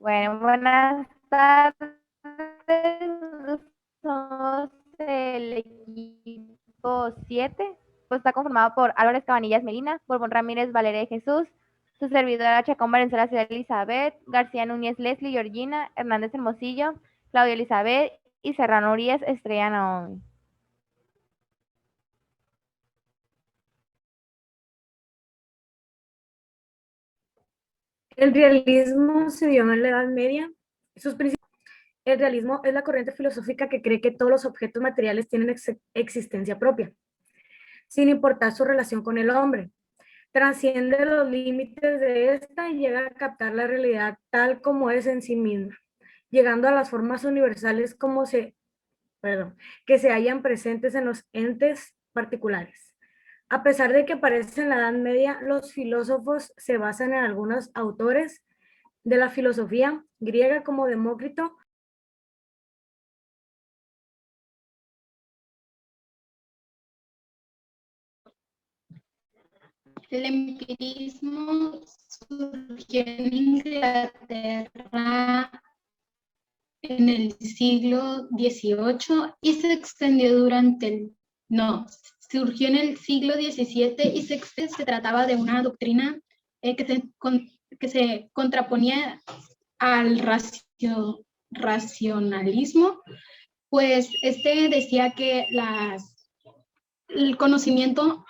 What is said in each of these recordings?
Bueno, buenas tardes. Somos el equipo 7. Pues está conformado por Álvarez Cabanillas Medina, Borbón Ramírez Valeria de Jesús, su servidora Chacón Valenzuela Ciudad Elizabeth, García Núñez Leslie Georgina, Hernández Hermosillo, Claudia Elizabeth y Serrano Urias Estrella Naomi. El realismo se dio en la Edad Media. El realismo es la corriente filosófica que cree que todos los objetos materiales tienen existencia propia, sin importar su relación con el hombre. Transciende los límites de esta y llega a captar la realidad tal como es en sí misma, llegando a las formas universales que se hallan presentes en los entes particulares. A pesar de que aparece en la Edad Media, los filósofos se basan en algunos autores de la filosofía griega como Demócrito. El empirismo surgió en Inglaterra en el siglo XVIII y se extendió surgió en el siglo XVII y se trataba de una doctrina que se contraponía al racionalismo, pues este decía que el conocimiento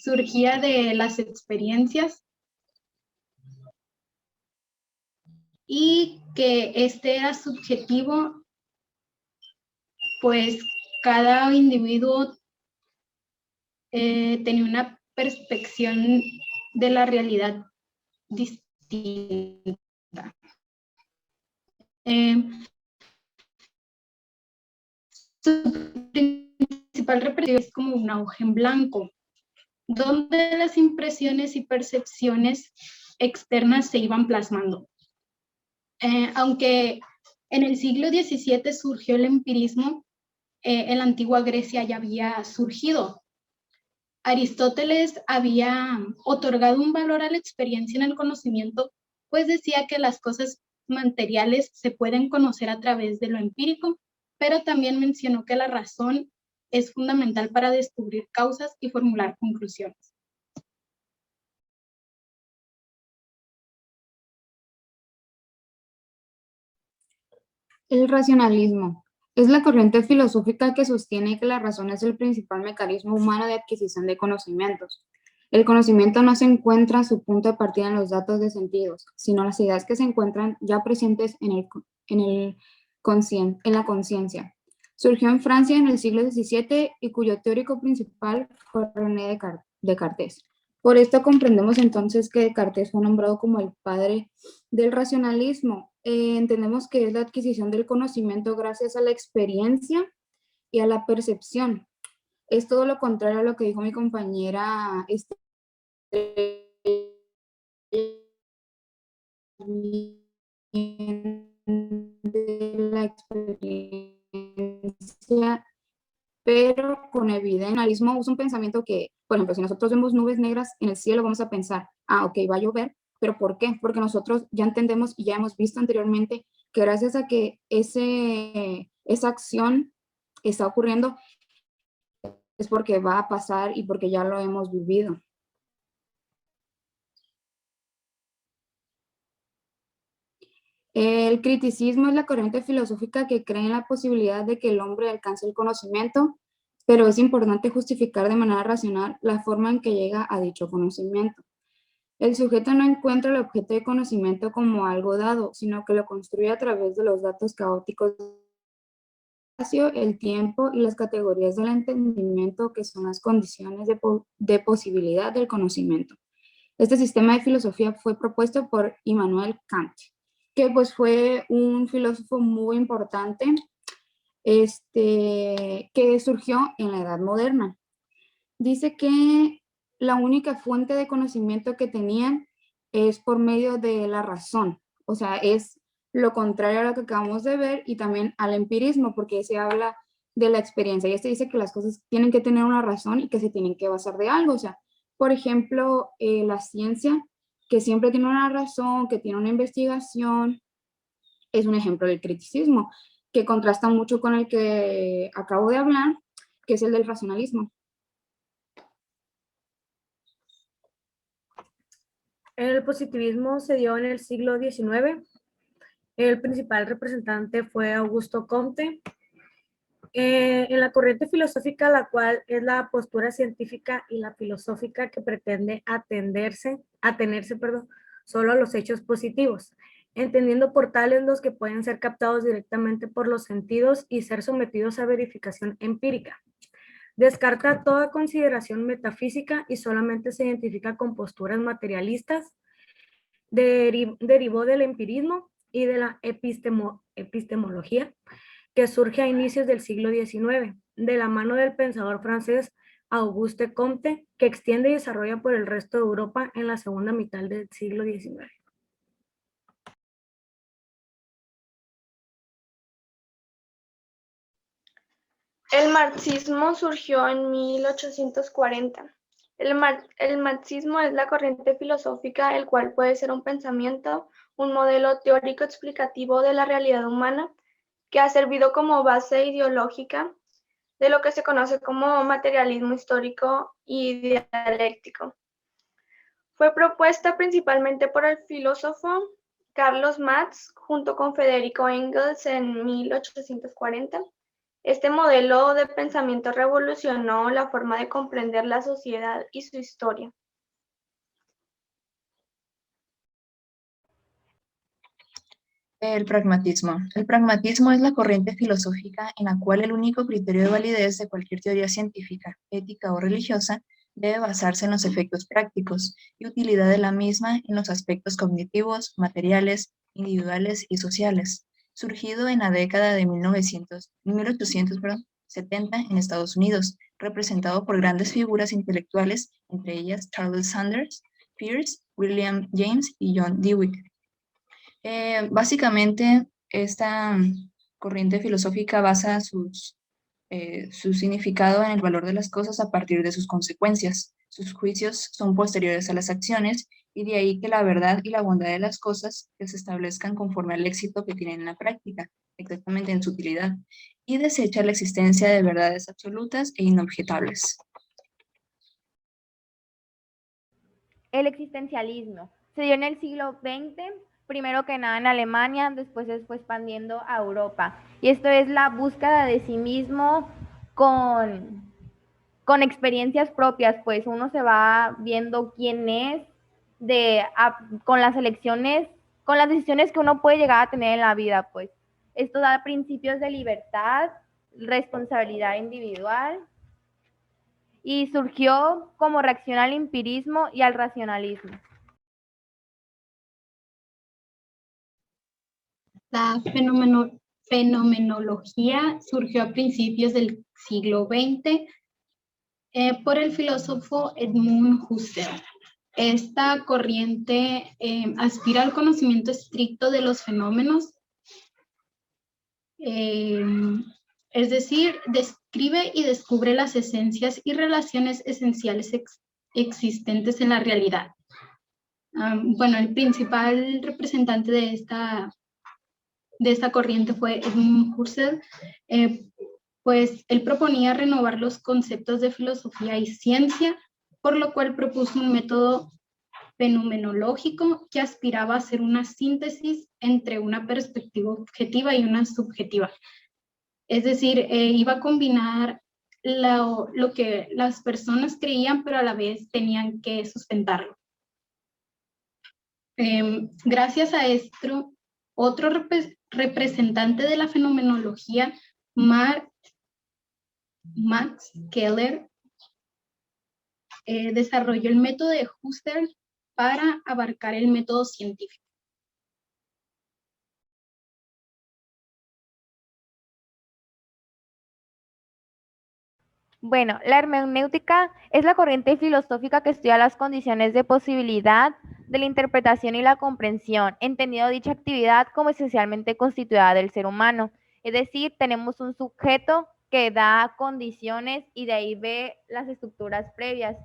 surgía de las experiencias y que este era subjetivo, pues cada individuo tenía una percepción de la realidad distinta. Su principal representación es como una hoja en blanco, donde las impresiones y percepciones externas se iban plasmando. Aunque en el siglo XVII surgió el empirismo, en la antigua Grecia ya había surgido. Aristóteles había otorgado un valor a la experiencia en el conocimiento, pues decía que las cosas materiales se pueden conocer a través de lo empírico, pero también mencionó que la razón es fundamental para descubrir causas y formular conclusiones. El racionalismo es la corriente filosófica que sostiene que la razón es el principal mecanismo humano de adquisición de conocimientos. El conocimiento no se encuentra a su punto de partida en los datos de sentidos, sino las ideas que se encuentran ya presentes en la conciencia. Surgió en Francia en el siglo XVII y cuyo teórico principal fue René Descartes. Por esto comprendemos entonces que Descartes fue nombrado como el padre del racionalismo. Entendemos que es la adquisición del conocimiento gracias a la experiencia y a la percepción. Es todo lo contrario a lo que dijo mi compañera de la experiencia, pero con evidencia. El racionalismo usa un pensamiento que, por ejemplo, si nosotros vemos nubes negras en el cielo, vamos a pensar, ok, va a llover, pero ¿por qué? Porque nosotros ya entendemos y ya hemos visto anteriormente que gracias a que esa acción está ocurriendo, es porque va a pasar y porque ya lo hemos vivido. El criticismo es la corriente filosófica que cree en la posibilidad de que el hombre alcance el conocimiento, pero es importante justificar de manera racional la forma en que llega a dicho conocimiento. El sujeto no encuentra el objeto de conocimiento como algo dado, sino que lo construye a través de los datos caóticos del espacio, el tiempo y las categorías del entendimiento, que son las condiciones de posibilidad del conocimiento. Este sistema de filosofía fue propuesto por Immanuel Kant, que pues fue un filósofo muy importante que surgió en la Edad Moderna. Dice que la única fuente de conocimiento que tenían es por medio de la razón, o sea, es lo contrario a lo que acabamos de ver y también al empirismo, porque se habla de la experiencia y dice que las cosas tienen que tener una razón y que se tienen que basar de algo, o sea, por ejemplo, la ciencia que siempre tiene una razón, que tiene una investigación, es un ejemplo del criticismo, que contrasta mucho con el que acabo de hablar, que es el del racionalismo. El positivismo se dio en el siglo XIX. El principal representante fue Augusto Comte. En la corriente filosófica, la cual es la postura científica y la filosófica que pretende atenerse, solo a los hechos positivos, entendiendo por tales los que pueden ser captados directamente por los sentidos y ser sometidos a verificación empírica. Descarta toda consideración metafísica y solamente se identifica con posturas materialistas. Derivó del empirismo y de la epistemología que surge a inicios del siglo XIX, de la mano del pensador francés Auguste Comte, que extiende y desarrolla por el resto de Europa en la segunda mitad del siglo XIX. El marxismo surgió en 1840. El marxismo es la corriente filosófica, el cual puede ser un pensamiento, un modelo teórico explicativo de la realidad humana, que ha servido como base ideológica de lo que se conoce como materialismo histórico y dialéctico. Fue propuesta principalmente por el filósofo Carlos Marx junto con Federico Engels en 1840. Este modelo de pensamiento revolucionó la forma de comprender la sociedad y su historia. El pragmatismo. El pragmatismo es la corriente filosófica en la cual el único criterio de validez de cualquier teoría científica, ética o religiosa debe basarse en los efectos prácticos y utilidad de la misma en los aspectos cognitivos, materiales, individuales y sociales. Surgido en la década de 1870 en Estados Unidos, representado por grandes figuras intelectuales, entre ellas Charles Sanders, Peirce, William James y John Dewey. Básicamente, esta corriente filosófica basa su significado en el valor de las cosas a partir de sus consecuencias. Sus juicios son posteriores a las acciones y de ahí que la verdad y la bondad de las cosas que se establezcan conforme al éxito que tienen en la práctica, exactamente en su utilidad, y desecha la existencia de verdades absolutas e inobjetables. El existencialismo se dio en el siglo XX, primero que nada en Alemania, después se fue expandiendo a Europa. Y esto es la búsqueda de sí mismo con experiencias propias, pues uno se va viendo quién es con las elecciones, con las decisiones que uno puede llegar a tener en la vida, pues. Esto da principios de libertad, responsabilidad individual, y surgió como reacción al empirismo y al racionalismo. La fenomenología surgió a principios del siglo XX por el filósofo Edmund Husserl. Esta corriente aspira al conocimiento estricto de los fenómenos, es decir, describe y descubre las esencias y relaciones esenciales existentes en la realidad. Bueno, el principal representante de esta corriente fue Edmund Husserl, pues él proponía renovar los conceptos de filosofía y ciencia, por lo cual propuso un método fenomenológico que aspiraba a hacer una síntesis entre una perspectiva objetiva y una subjetiva. Es decir, iba a combinar lo que las personas creían, pero a la vez tenían que sustentarlo. Gracias a esto, otro representante de la fenomenología, Max Keller, desarrolló el método de Husserl para abarcar el método científico. Bueno, la hermenéutica es la corriente filosófica que estudia las condiciones de posibilidad de la interpretación y la comprensión, entendiendo dicha actividad como esencialmente constituida del ser humano. Es decir, tenemos un sujeto que da condiciones y de ahí ve las estructuras previas.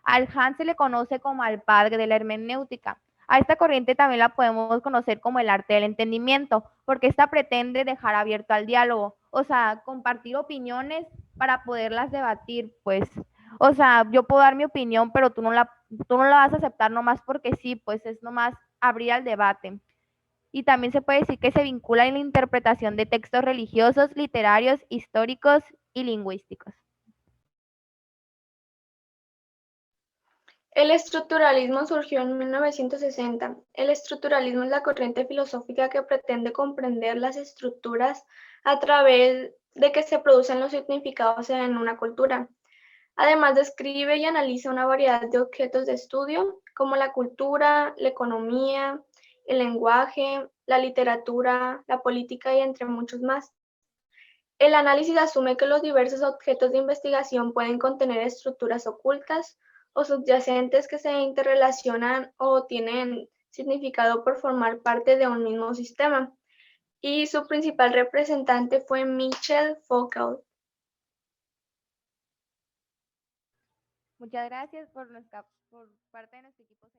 Al Hans se le conoce como al padre de la hermenéutica. A esta corriente también la podemos conocer como el arte del entendimiento, porque esta pretende dejar abierto al diálogo, o sea, compartir opiniones para poderlas debatir, pues. O sea, yo puedo dar mi opinión, pero tú no la vas a aceptar nomás porque sí, pues es nomás abrir al debate. Y también se puede decir que se vincula en la interpretación de textos religiosos, literarios, históricos y lingüísticos. El estructuralismo surgió en 1960. El estructuralismo es la corriente filosófica que pretende comprender las estructuras a través de que se producen los significados en una cultura. Además, describe y analiza una variedad de objetos de estudio, como la cultura, la economía, el lenguaje, la literatura, la política y entre muchos más. El análisis asume que los diversos objetos de investigación pueden contener estructuras ocultas o subyacentes que se interrelacionan o tienen significado por formar parte de un mismo sistema. Y su principal representante fue Michel Foucault. Muchas gracias por parte de nuestro equipo.